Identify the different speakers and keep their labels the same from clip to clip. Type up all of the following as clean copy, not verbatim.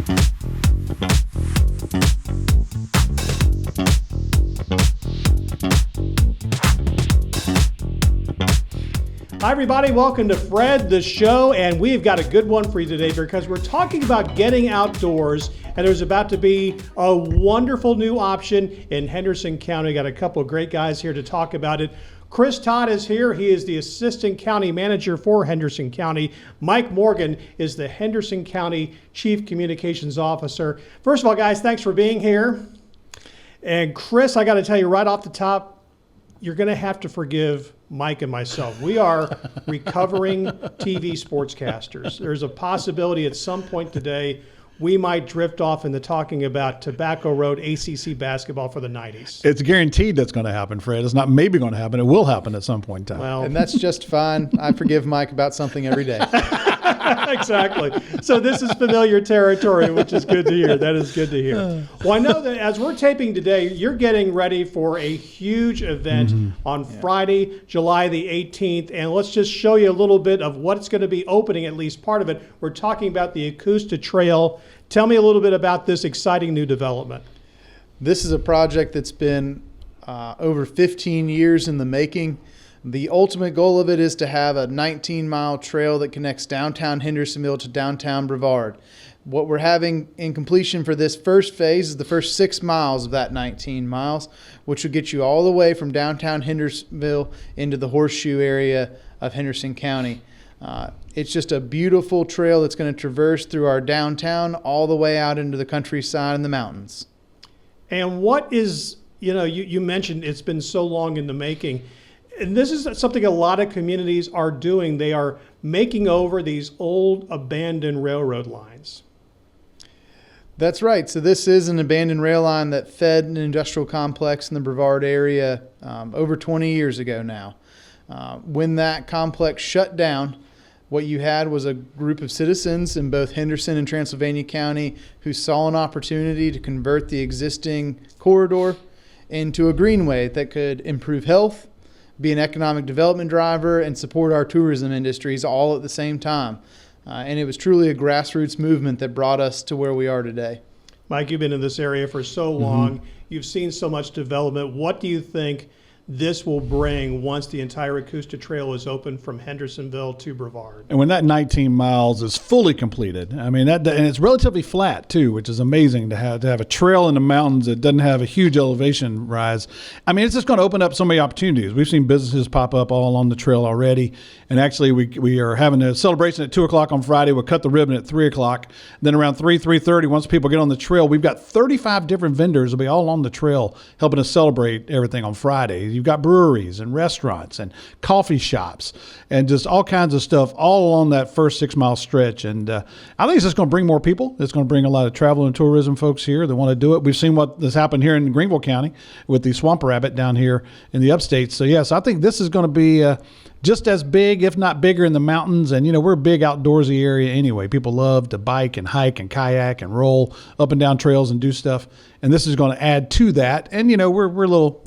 Speaker 1: Hi, everybody. Welcome to Fred the Show, and we've got a good one for you today because we're talking about getting outdoors, and there's about to be a wonderful new option in Henderson County. Got a couple of great guys here to talk about it. Chris Todd is here. He is the Assistant County Manager for Henderson County. Mike Morgan is the Henderson County Chief Communications Officer. First of all, guys, thanks for being here. And Chris, I got to tell you right off the top, you're going to have to forgive Mike and myself. We are recovering TV sportscasters. There's a possibility at some point today we might drift off into talking about Tobacco Road ACC basketball for the 90s.
Speaker 2: It's guaranteed that's going to happen, Fred. It's not maybe going to happen. It will happen at some point in time.
Speaker 3: Well, and that's just fine. I forgive Mike about something every day.
Speaker 1: Exactly. So this is familiar territory, which is good to hear. That is good to hear. Well, I know that as we're taping today, you're getting ready for a huge event on Friday, July the 18th. And let's just show you a little bit of what's going to be opening, at least part of it. We're talking about the Ecusta Trail. Tell me a little bit about this exciting new development.
Speaker 3: This is a project that's been over 15 years in the making. The ultimate goal of it is to have a 19-mile trail that connects downtown Hendersonville to downtown Brevard. What we're having in completion for this first phase is the first 6 miles of that 19 miles, which will get you all the way from downtown Hendersonville into the horseshoe area of Henderson County. It's just a beautiful trail that's going to traverse through our downtown all the way out into the countryside and the mountains.
Speaker 1: And what is, you mentioned it's been so long in the making. And this is something a lot of communities are doing. They are making over these old abandoned railroad lines.
Speaker 3: That's right. So this is an abandoned rail line that fed an industrial complex in the Brevard area over 20 years ago now. When that complex shut down, what you had was a group of citizens in both Henderson and Transylvania County who saw an opportunity to convert the existing corridor into a greenway that could improve health, be an economic development driver, and support our tourism industries all at the same time. And it was truly a grassroots movement that brought us to where we are today.
Speaker 1: Mike, you've been in this area for so long. You've seen so much development. What do you think this will bring once the entire Ecusta Trail is open from Hendersonville to Brevard?
Speaker 2: And when that 19 miles is fully completed, I mean, and it's relatively flat too, which is amazing to have a trail in the mountains that doesn't have a huge elevation rise. I mean, it's just going to open up so many opportunities. We've seen businesses pop up all along the trail already. And actually, we are having a celebration at 2 o'clock on Friday. We'll cut the ribbon at 3 o'clock. Then around 3:30, once people get on the trail, we've got 35 different vendors will be all on the trail helping us celebrate everything on Friday. You've got breweries and restaurants and coffee shops and just all kinds of stuff all along that first 6 mile stretch. And I think it's just going to bring more people. It's going to bring a lot of travel and tourism folks here that want to do it. We've seen what has happened here in Greenville County with the swamp rabbit down here in the upstate. So yes, I think this is going to be just as big, if not bigger, in the mountains. And, we're a big outdoorsy area anyway. People love to bike and hike and kayak and roll up and down trails and do stuff. And this is going to add to that. And, we're a little,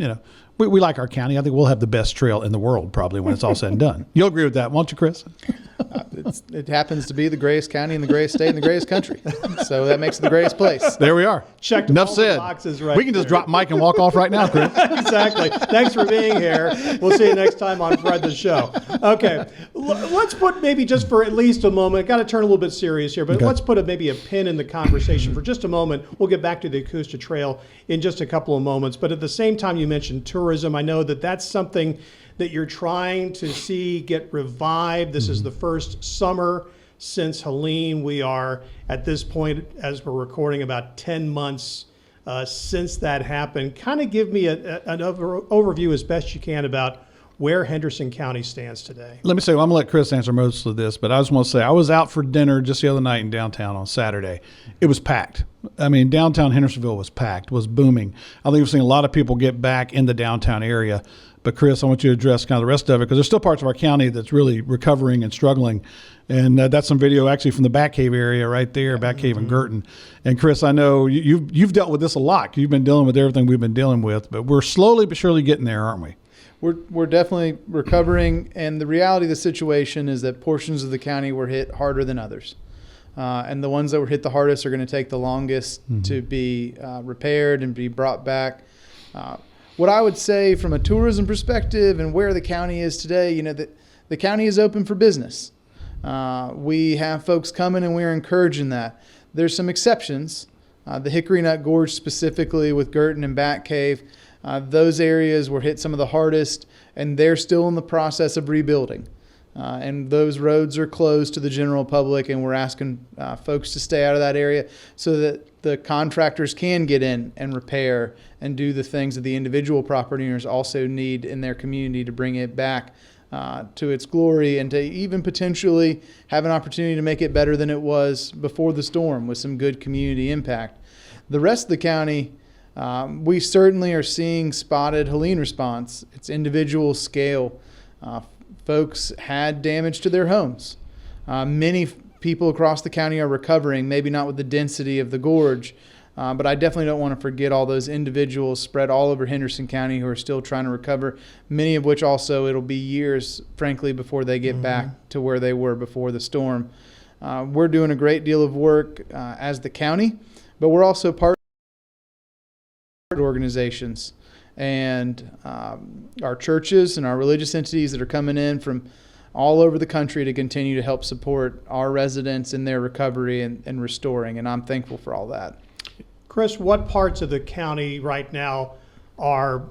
Speaker 2: we like our county. I think we'll have the best trail in the world probably when it's all said and done. You'll agree with that, won't you, Chris?
Speaker 3: It happens to be the greatest county in the greatest state in the greatest country. So that makes it the greatest place.
Speaker 2: There we are.
Speaker 1: Checked
Speaker 2: Enough
Speaker 1: all
Speaker 2: said.
Speaker 1: the boxes right
Speaker 2: We can just
Speaker 1: there.
Speaker 2: drop Mike and walk off right now, Chris.
Speaker 1: Exactly. Thanks for being here. We'll see you next time on Fred the Show. Okay. Let's put maybe just for at least a moment, got to turn a little bit serious here, but let's put maybe a pin in the conversation for just a moment. We'll get back to the Ecusta Trail in just a couple of moments. But at the same time, you mentioned tourism. I know that that's something that you're trying to see get revived. This is the first summer since Helene. We are at this point, as we're recording, about 10 months since that happened. Kind of give me an overview as best you can about where Henderson County stands today.
Speaker 2: Let me say, I'm going to let Chris answer most of this, but I just want to say I was out for dinner just the other night in downtown on Saturday. It was packed. I mean, downtown Hendersonville was packed, was booming. I think we've seen a lot of people get back in the downtown area. But Chris, I want you to address kind of the rest of it because there's still parts of our county that's really recovering and struggling. And that's some video actually from the Batcave area right there, Batcave and Girton. And Chris, I know you've dealt with this a lot. You've been dealing with everything we've been dealing with, but we're slowly but surely getting there, aren't we?
Speaker 3: We're definitely recovering, and the reality of the situation is that portions of the county were hit harder than others. And the ones that were hit the hardest are going to take the longest to be repaired and be brought back. What I would say from a tourism perspective and where the county is today, the county is open for business. We have folks coming, and we're encouraging that. There's some exceptions. The Hickory Nut Gorge specifically with Girton and Bat Cave, those areas were hit some of the hardest, and they're still in the process of rebuilding. And those roads are closed to the general public, and we're asking folks to stay out of that area so that the contractors can get in and repair and do the things that the individual property owners also need in their community to bring it back to its glory, and to even potentially have an opportunity to make it better than it was before the storm with some good community impact. The rest of the county, we certainly are seeing spotted Helene response. It's individual scale. Folks had damage to their homes. Many people across the county are recovering, maybe not with the density of the gorge, but I definitely don't want to forget all those individuals spread all over Henderson County who are still trying to recover, many of which also it'll be years, frankly, before they get back to where they were before the storm. We're doing a great deal of work as the county, but we're also part of organizations and our churches and our religious entities that are coming in from all over the country to continue to help support our residents in their recovery and restoring, and I'm thankful for all that.
Speaker 1: Chris, what parts of the county right now are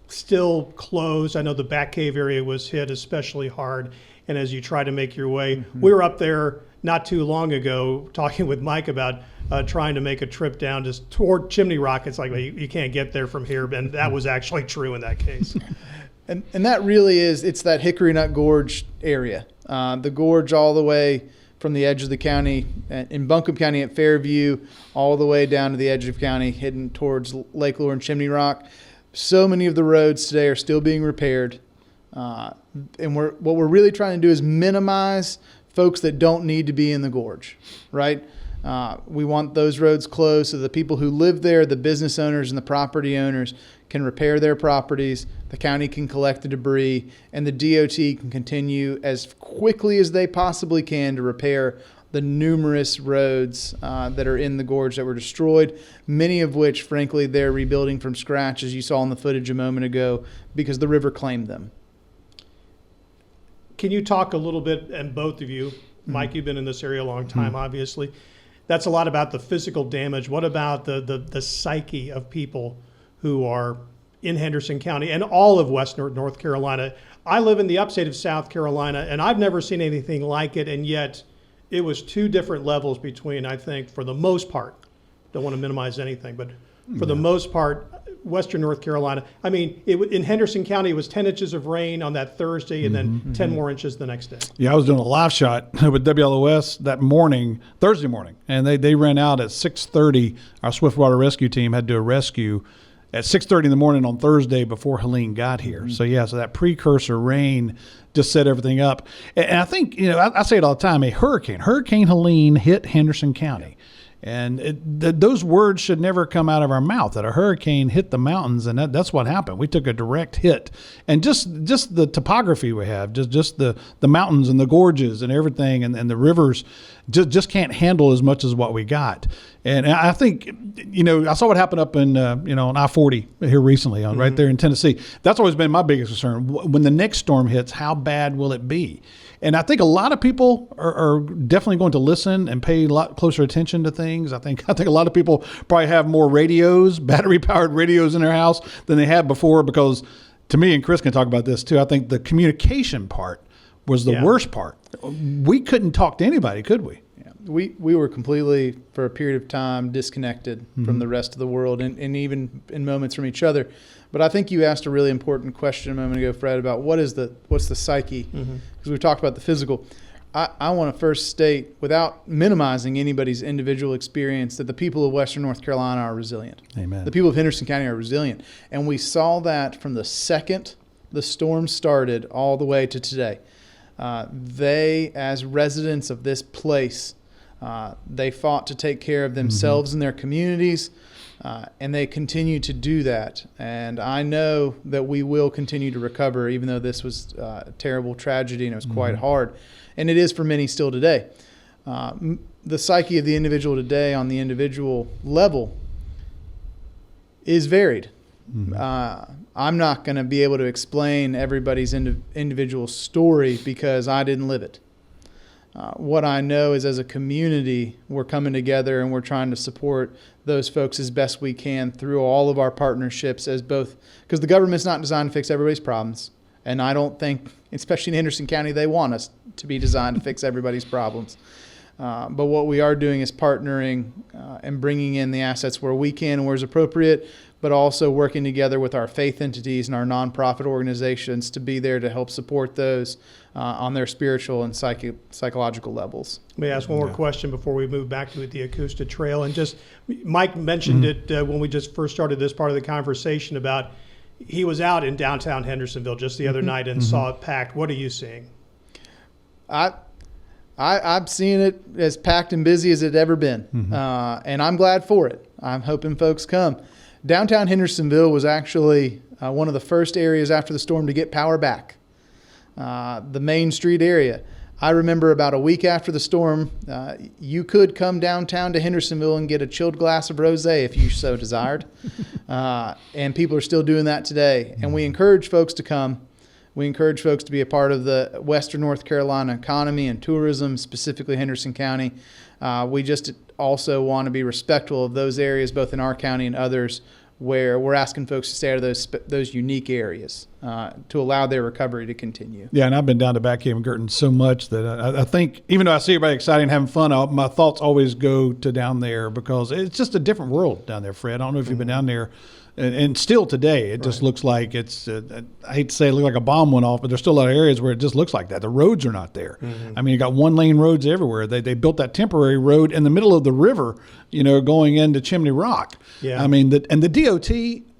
Speaker 1: still closed? I know the Bat Cave area was hit especially hard, and as you try to make your way, we were up there not too long ago talking with Mike about trying to make a trip down just toward Chimney Rock. It's like, well, you can't get there from here, and that was actually true in that case.
Speaker 3: And that really is, it's that Hickory Nut Gorge area. The gorge all the way from the edge of the county in Buncombe County at Fairview, all the way down to the edge of the county, heading towards Lake Lure and Chimney Rock. So many of the roads today are still being repaired. And what we're really trying to do is minimize folks that don't need to be in the gorge, right? We want those roads closed so the people who live there, the business owners and the property owners, can repair their properties, the county can collect the debris, and the DOT can continue as quickly as they possibly can to repair the numerous roads that are in the gorge that were destroyed, many of which, frankly, they're rebuilding from scratch, as you saw in the footage a moment ago, because the river claimed them.
Speaker 1: Can you talk a little bit, and both of you, Mike, you've been in this area a long time, obviously. That's a lot about the physical damage. What about the psyche of people who are in Henderson County and all of Western North Carolina? I live in the upstate of South Carolina, and I've never seen anything like it, and yet it was two different levels between, I think, for the most part, don't want to minimize anything, but for the most part, Western North Carolina. I mean, in Henderson County, it was 10 inches of rain on that Thursday and then 10 more inches the next day. Yeah,
Speaker 2: I was doing a live shot with WLOS that morning, Thursday morning, and they ran out at 6:30. Our Swiftwater rescue team had to do a rescue at 6:30 in the morning on Thursday before Helene got here. So that precursor rain just set everything up. And I think, I say it all the time, Hurricane Helene hit Henderson County. And those words should never come out of our mouth, that a hurricane hit the mountains, and that's what happened. We took a direct hit. And just the topography we have, just the mountains and the gorges and everything, and the rivers just can't handle as much as what we got. And I think, I saw what happened up in, on I-40 here recently, right there in Tennessee. That's always been my biggest concern. When the next storm hits, how bad will it be? And I think a lot of people are definitely going to listen and pay a lot closer attention to things. I think a lot of people probably have more radios, battery-powered radios in their house than they had before, because to me, and Chris can talk about this too, I think the communication part was the worst part. We couldn't talk to anybody, could we?
Speaker 3: Yeah. We were completely, for a period of time, disconnected from the rest of the world, and even in moments from each other. But I think you asked a really important question a moment ago, Fred, about what's the psyche, because we talked about the physical. I want to first state, without minimizing anybody's individual experience, that the people of Western North Carolina are resilient.
Speaker 2: Amen.
Speaker 3: The people of Henderson County are resilient. And we saw that from the second the storm started all the way to today. They, as residents of this place, they fought to take care of themselves and their communities. And they continue to do that. And I know that we will continue to recover, even though this was a terrible tragedy and it was quite hard. And it is for many still today. the psyche of the individual today on the individual level is varied. I'm not going to be able to explain everybody's individual story because I didn't live it. What I know is as a community, we're coming together and we're trying to support those folks as best we can through all of our partnerships as both, because the government's not designed to fix everybody's problems. And I don't think, especially in Henderson County, they want us to be designed to fix everybody's problems. But what we are doing is partnering and bringing in the assets where we can and where it's appropriate, but also working together with our faith entities and our nonprofit organizations to be there to help support those on their spiritual and psychological levels.
Speaker 1: Let me ask one more question before we move back to the Ecusta Trail. And just, Mike mentioned it when we just first started this part of the conversation about he was out in downtown Hendersonville just the other night and saw it packed. What are you seeing?
Speaker 3: I'm seeing it as packed and busy as it ever been, and I'm glad for it. I'm hoping folks come. Downtown Hendersonville was actually one of the first areas after the storm to get power back, the Main Street area. I remember about a week after the storm, you could come downtown to Hendersonville and get a chilled glass of rosé if you so desired, and people are still doing that today. And we encourage folks to come. We encourage folks to be a part of the Western North Carolina economy and tourism, specifically Henderson County. We just also want to be respectful of those areas, both in our county and others, where we're asking folks to stay out of those unique areas to allow their recovery to continue.
Speaker 2: Yeah, and I've been down to Back Cave and Girton so much that I think, even though I see everybody excited and having fun, my thoughts always go to down there because it's just a different world down there, Fred. I don't know if you've been down there. And still today, it just looks like it's, I hate to say it looked like a bomb went off, but there's still a lot of areas where it just looks like that. The roads are not there. I mean, you got one-lane roads everywhere. They built that temporary road in the middle of the river, going into Chimney Rock. Yeah. I mean, and the DOT,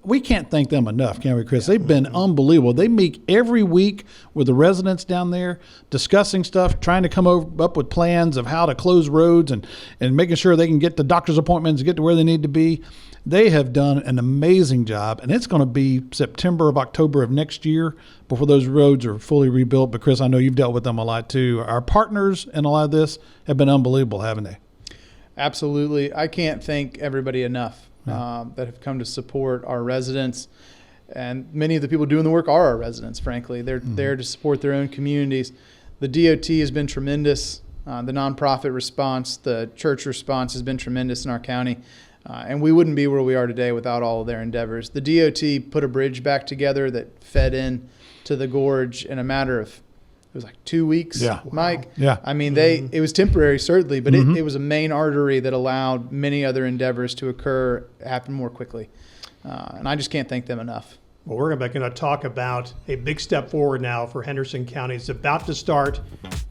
Speaker 2: we can't thank them enough, can we, Chris? They've been unbelievable. They meet every week with the residents down there, discussing stuff, trying to come up with plans of how to close roads and making sure they can get to doctor's appointments and get to where they need to be. They have done an amazing job, and it's going to be September of October of next year before those roads are fully rebuilt. But, Chris, I know you've dealt with them a lot, too. Our partners in a lot of this have been unbelievable, haven't they?
Speaker 3: Absolutely. I can't thank everybody enough that have come to support our residents. And many of the people doing the work are our residents, frankly. They're there to support their own communities. The DOT has been tremendous. The nonprofit response, the church response has been tremendous in our county. And we wouldn't be where we are today without all of their endeavors. The DOT put a bridge back together that fed in to the gorge in a matter of, it was like 2 weeks, Mike.
Speaker 2: Yeah.
Speaker 3: I mean, it was temporary, certainly, but it was a main artery that allowed many other endeavors to happen more quickly. And I just can't thank them enough.
Speaker 1: Well, we're going to talk about a big step forward now for Henderson County. It's about to start.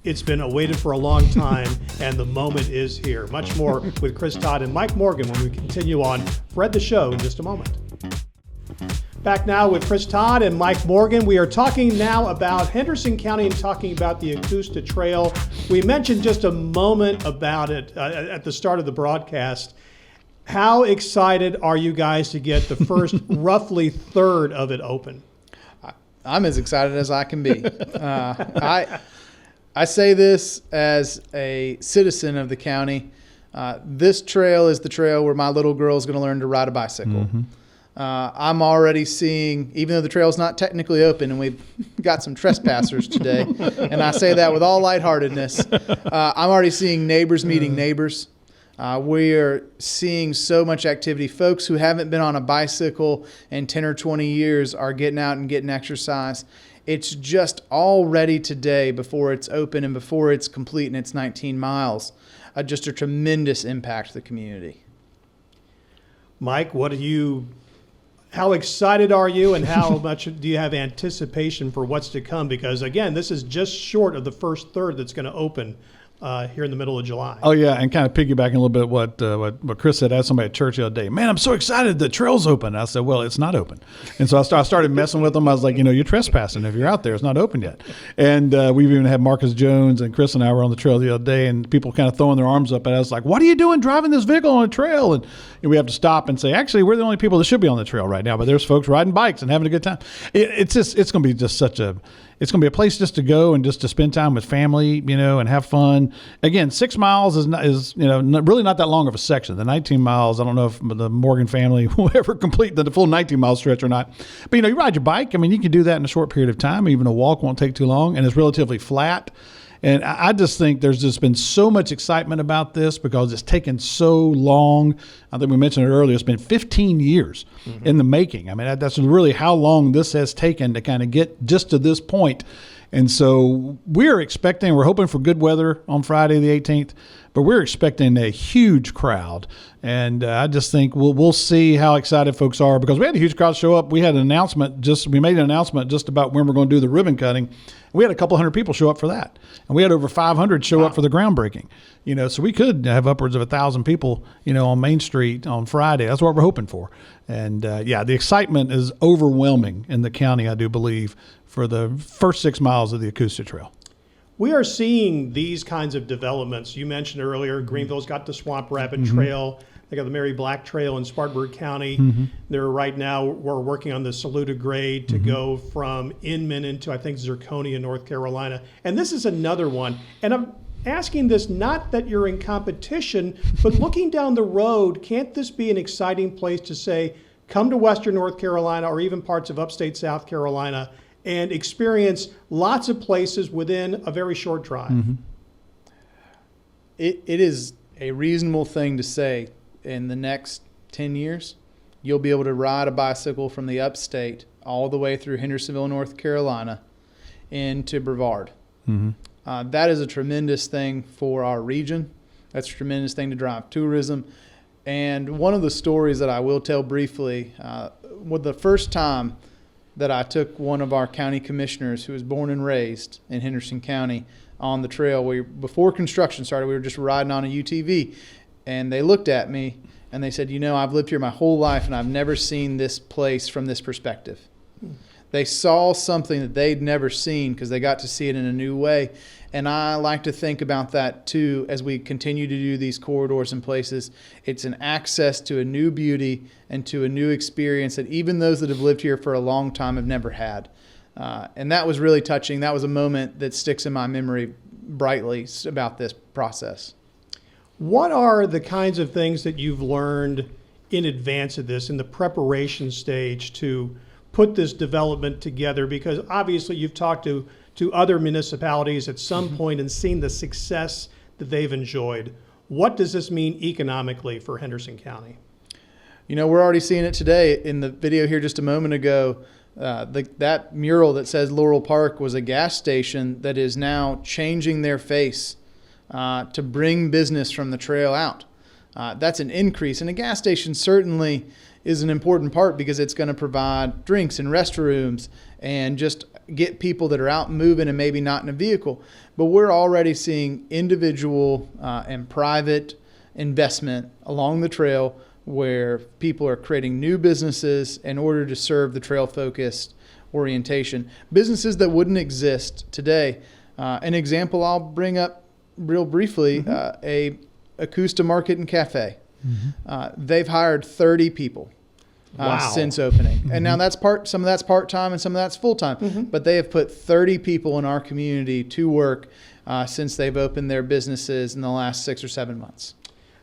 Speaker 1: It's been awaited for a long time, and the moment is here. Much more with Chris Todd and Mike Morgan when we continue on Fred the Show in just a moment. Back now with Chris Todd and Mike Morgan. We are talking now about Henderson County and talking about the Ecusta Trail. We mentioned just a moment about it at the start of the broadcast. How excited are you guys to get the first roughly third of it open?
Speaker 3: I'm as excited as I can be. I say this as a citizen of the county. This trail is the trail where my little girl is going to learn to ride a bicycle. I'm already seeing, even though the trail's not technically open and we've got some trespassers today, and I say that with all lightheartedness, I'm already seeing neighbors meeting neighbors. We are seeing so much activity. Folks who haven't been on a bicycle in 10 or 20 years are getting out and getting exercise. It's just already today, before it's open and before it's complete and it's 19 miles, just a tremendous impact to the community.
Speaker 1: Mike, how excited are you, and how much do you have anticipation for what's to come? Because, again, this is just short of the first third that's going to open here in the middle of July.
Speaker 2: Oh, yeah, and kind of piggybacking a little bit what Chris said. I had somebody at church the other day, man, I'm so excited the trail's open. I said, well, it's not open. And so I started messing with them. I was like, you're trespassing if you're out there. It's not open yet. And we've even had Marcus Jones and Chris and I were on the trail the other day, and people kind of throwing their arms up. And I was like, what are you doing driving this vehicle on a trail? And we have to stop and say, actually, we're the only people that should be on the trail right now. But there's folks riding bikes and having a good time. It's going to be just such a It's going to be a place just to go and just to spend time with family, and have fun. Again, 6 miles is really not that long of a section. The 19 miles, I don't know if the Morgan family will ever complete the full 19-mile stretch or not. But, you ride your bike. I mean, you can do that in a short period of time. Even a walk won't take too long, and it's relatively flat. And I just think there's just been so much excitement about this because it's taken so long. I think we mentioned it earlier. It's been 15 years in the making. I mean, that's really how long this has taken to kind of get just to this point. And so we're hoping for good weather on Friday the 18th, but we're expecting a huge crowd. And I just think we'll see how excited folks are, because we had a huge crowd show up. We made an announcement just about when we're going to do the ribbon cutting. We had a couple hundred people show up for that. And we had over 500 show up for the groundbreaking. So we could have upwards of 1,000 people, on Main Street on Friday. That's what we're hoping for. And the excitement is overwhelming in the county, I do believe, for the first 6 miles of the Ecusta Trail.
Speaker 1: We are seeing these kinds of developments. You mentioned earlier, Greenville's got the Swamp Rabbit Trail. They got the Mary Black Trail in Spartanburg County. We're working on the Saluda grade to go from Inman into, I think, Zirconia, North Carolina. And this is another one. And I'm asking this not that you're in competition, but looking down the road, can't this be an exciting place to say, come to Western North Carolina or even parts of upstate South Carolina and experience lots of places within a very short drive?
Speaker 3: It is a reasonable thing to say in the next 10 years, you'll be able to ride a bicycle from the upstate all the way through Hendersonville, North Carolina, into Brevard. That is a tremendous thing for our region. That's a tremendous thing to drive tourism. And one of the stories that I will tell briefly, the first time that I took one of our county commissioners who was born and raised in Henderson County on the trail, before construction started, we were just riding on a UTV. And they looked at me and they said, I've lived here my whole life and I've never seen this place from this perspective. They saw something that they'd never seen because they got to see it in a new way. And I like to think about that too as we continue to do these corridors and places. It's an access to a new beauty and to a new experience that even those that have lived here for a long time have never had. And that was really touching. That was a moment that sticks in my memory brightly about this process.
Speaker 1: What are the kinds of things that you've learned in advance of this, in the preparation stage, to put this development together? Because obviously you've talked to other municipalities at some point and seen the success that they've enjoyed. What does this mean economically for Henderson County?
Speaker 3: We're already seeing it today. In the video here just a moment ago, that mural that says Laurel Park was a gas station that is now changing their face to bring business from the trail out. That's an increase. And a gas station certainly is an important part because it's going to provide drinks and restrooms and just get people that are out moving and maybe not in a vehicle. But we're already seeing individual and private investment along the trail where people are creating new businesses in order to serve the trail-focused orientation. Businesses that wouldn't exist today. An example I'll bring up real briefly, a Ecusta Market and Cafe. They've hired 30 people since opening. And now some of that's part-time and some of that's full-time. But they have put 30 people in our community to work since they've opened their businesses in the last 6 or 7 months.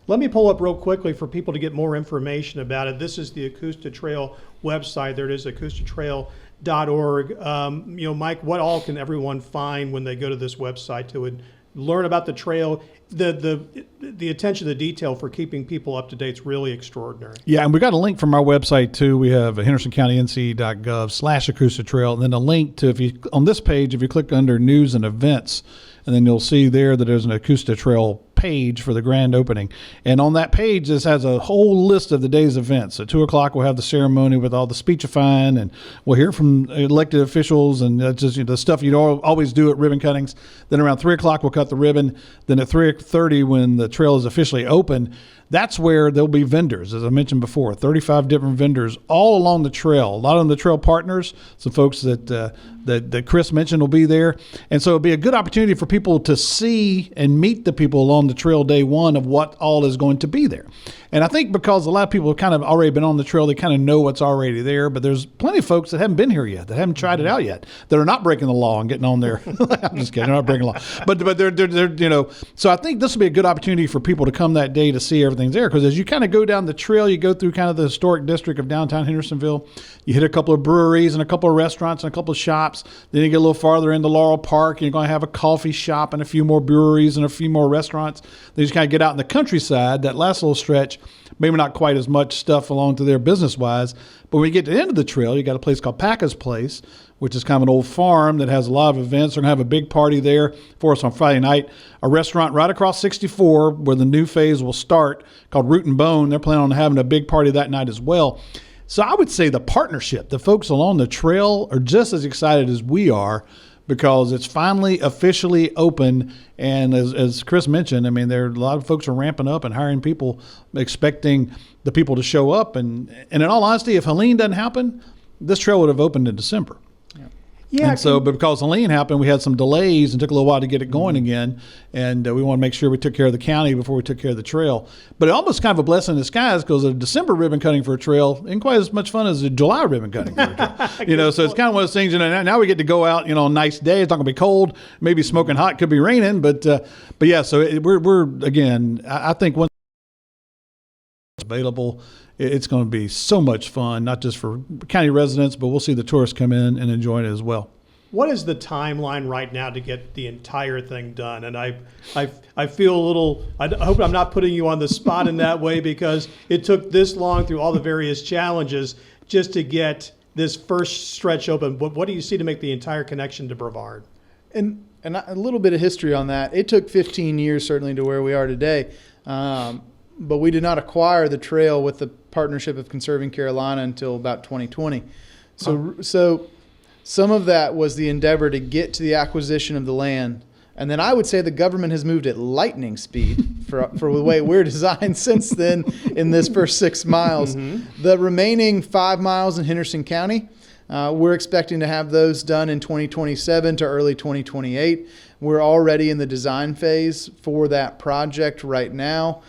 Speaker 1: Let me pull up real quickly for people to get more information about it. This is the Ecusta Trail website. There it is, ecustatrail.org. Mike, what all can everyone find when they go to this website to learn about the trail? The attention to detail for keeping people up to date is really extraordinary.
Speaker 2: Yeah, and we got a link from our website too. We have hendersoncounty.nc.gov/Ecusta Trail, and then a link to, on this page, if you click under news and events, and then you'll see there that there's an Ecusta Trail page for the grand opening. And on that page, this has a whole list of the day's events. At 2 o'clock, we'll have the ceremony with all the speechifying, and we'll hear from elected officials, and that's just the stuff you'd always do at ribbon cuttings. Then around 3 o'clock, we'll cut the ribbon. Then at 3:30, when the trail is officially open, that's where there'll be vendors, as I mentioned before, 35 different vendors all along the trail. A lot of them the trail partners, some folks that Chris mentioned will be there. And so it'll be a good opportunity for people to see and meet the people along the trail day one of what all is going to be there. And I think because a lot of people have kind of already been on the trail, they kind of know what's already there. But there's plenty of folks that haven't been here yet, that haven't tried it out yet, that are not breaking the law and getting on there. I'm just kidding, they're not breaking the law. But they're so I think this will be a good opportunity for people to come that day to see everything's there. Because as you kind of go down the trail, you go through kind of the historic district of downtown Hendersonville, you hit a couple of breweries and a couple of restaurants and a couple of shops. Then you get a little farther into Laurel Park, and you're going to have a coffee shop and a few more breweries and a few more restaurants. Then you just kind of get out in the countryside, that last little stretch, maybe not quite as much stuff along to there business-wise. But when you get to the end of the trail, you got a place called Packa's Place, which is kind of an old farm that has a lot of events. They're going to have a big party there for us on Friday night. A restaurant right across 64 where the new phase will start called Root and Bone. They're planning on having a big party that night as well. So I would say the partnership, the folks along the trail are just as excited as we are because it's finally officially open. And as Chris mentioned, I mean, there are a lot of folks are ramping up and hiring people, expecting the people to show up. And in all honesty, if Helene doesn't happen, this trail would have opened in December.
Speaker 1: Yeah.
Speaker 2: And so, but because Helene happened, we had some delays and took a little while to get it going again. And we want to make sure we took care of the county before we took care of the trail. But it almost kind of a blessing in disguise because a December ribbon cutting for a trail isn't quite as much fun as a July ribbon cutting for a trail. So it's kind of one of those things. Now we get to go out, on a nice day. It's not going to be cold, maybe smoking hot, could be raining. But yeah, so we're again, I think once it's available, it's going to be so much fun, not just for county residents, but we'll see the tourists come in and enjoy it as well.
Speaker 1: What is the timeline right now to get the entire thing done? And I feel a little, I hope I'm not putting you on the spot in that way because it took this long through all the various challenges just to get this first stretch open. What do you see to make the entire connection to Brevard?
Speaker 3: And a little bit of history on that. It took 15 years certainly to where we are today. But we did not acquire the trail with the partnership of Conserving Carolina until about 2020. So some of that was the endeavor to get to the acquisition of the land. And then I would say the government has moved at lightning speed for the way we're designed since then in this first 6 miles. Mm-hmm. The remaining 5 miles in Henderson County, we're expecting to have those done in 2027 to early 2028. We're already in the design phase for that project right now.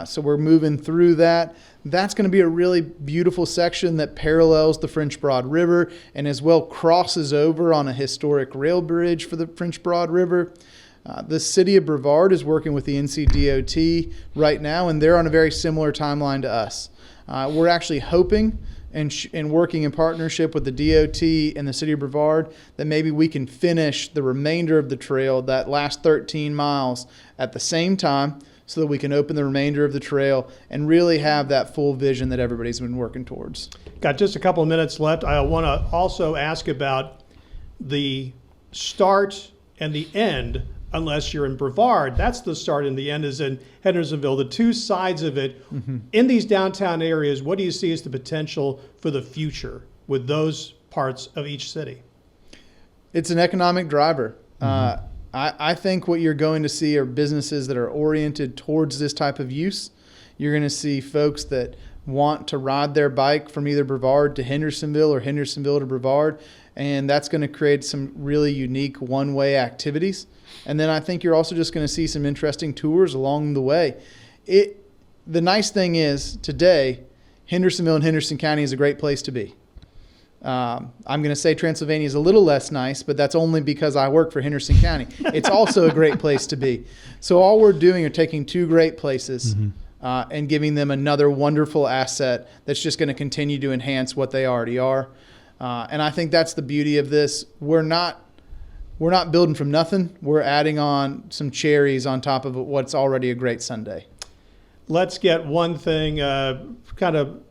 Speaker 3: So we're moving through that. That's going to be a really beautiful section that parallels the French Broad River and as well crosses over on a historic rail bridge for the French Broad River. The city of Brevard is working with the NCDOT right now, and they're on a very similar timeline to us. We're actually hoping and working in partnership with the DOT and the city of Brevard that maybe we can finish the remainder of the trail, that last 13 miles, at the same time, so that we can open the remainder of the trail and really have that full vision that everybody's been working towards.
Speaker 1: Got just a couple of minutes left. I want to also ask about the start and the end, unless you're in Brevard. That's the start, and the end is in Hendersonville. The two sides of it, in these downtown areas, what do you see as the potential for the future with those parts of each city?
Speaker 3: It's an economic driver. I think what you're going to see are businesses that are oriented towards this type of use. You're going to see folks that want to ride their bike from either Brevard to Hendersonville or Hendersonville to Brevard, and that's going to create some really unique one-way activities. And then I think you're also just going to see some interesting tours along the way. The nice thing is today, Hendersonville and Henderson County is a great place to be. I'm going to say Transylvania is a little less nice, but that's only because I work for Henderson County. It's also a great place to be. So all we're doing are taking two great places and giving them another wonderful asset that's just going to continue to enhance what they already are. And I think that's the beauty of this. We're not building from nothing. We're adding on some cherries on top of what's already a great sundae.
Speaker 1: Let's get one thing kind of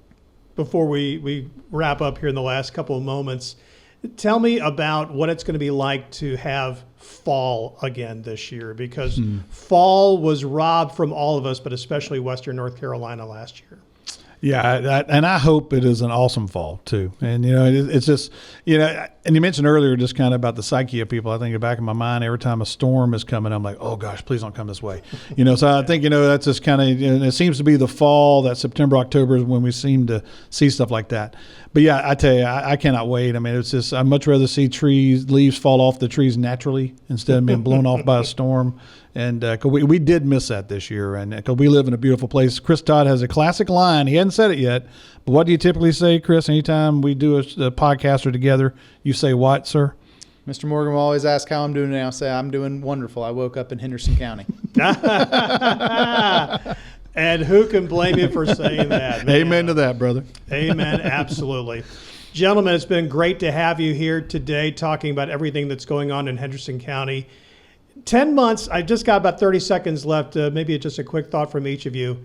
Speaker 1: before we wrap up here in the last couple of moments. Tell me about what it's going to be like to have fall again this year, because fall was robbed from all of us, but especially Western North Carolina last year.
Speaker 2: Yeah, and I hope it is an awesome fall too. And it's just and you mentioned earlier just kind of about the psyche of people. I think in the back of my mind, every time a storm is coming, I'm like, oh gosh, please don't come this way. So I think that's just kind of it seems to be the fall, that September, October is when we seem to see stuff like that. But yeah, I tell you, I cannot wait. I mean, it's just I'd much rather see leaves fall off the trees naturally instead of being blown off by a storm. And 'cause we did miss that this year, and because we live in a beautiful place. Chris Todd has a classic line. He hadn't said it yet, but what do you typically say, Chris? Anytime we do a podcast or together, you say what, sir?
Speaker 3: Mr. Morgan will always ask how I'm doing, and I'll say I'm doing wonderful. I woke up in Henderson County.
Speaker 1: And who can blame you for saying that, man?
Speaker 2: Amen to that, brother.
Speaker 1: Amen, absolutely. Gentlemen, it's been great to have you here today talking about everything that's going on in Henderson County. 10 months, I just got about 30 seconds left. Maybe just a quick thought from each of you.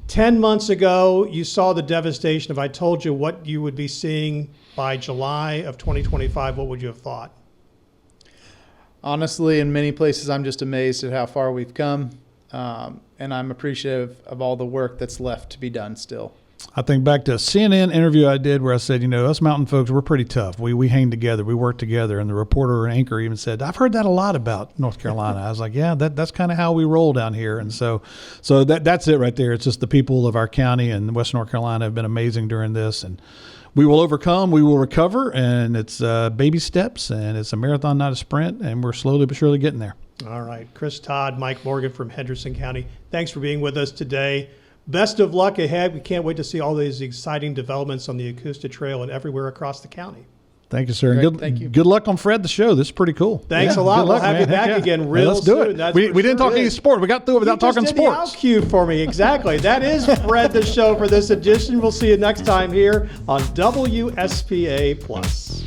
Speaker 1: 10 months ago, you saw the devastation. If I told you what you would be seeing by July of 2025, what would you have thought?
Speaker 3: Honestly, in many places, I'm just amazed at how far we've come. And I'm appreciative of all the work that's left to be done still.
Speaker 2: I think back to a CNN interview I did where I said, us mountain folks, we're pretty tough. We hang together. We work together. And the reporter or anchor even said, I've heard that a lot about North Carolina. I was like, yeah, that's kind of how we roll down here. And so that's it right there. It's just the people of our county and Western North Carolina have been amazing during this. And we will overcome. We will recover. And it's baby steps. And it's a marathon, not a sprint. And we're slowly but surely getting there.
Speaker 1: All right. Chris Todd, Mike Morgan from Henderson County. Thanks for being with us today. Best of luck ahead. We can't wait to see all these exciting developments on the Ecusta Trail and everywhere across the county.
Speaker 2: Thank you, sir.
Speaker 3: Great, thank you.
Speaker 2: Good luck on Fred the show. This is pretty cool.
Speaker 1: Thanks a lot. We'll have you back again real
Speaker 2: let's do
Speaker 1: soon.
Speaker 2: it. We didn't talk any sport. We got through it without talking sports.
Speaker 1: You just did the out cue for me. Exactly. That is Fred the show for this edition. We'll see you next time here on WSPA Plus.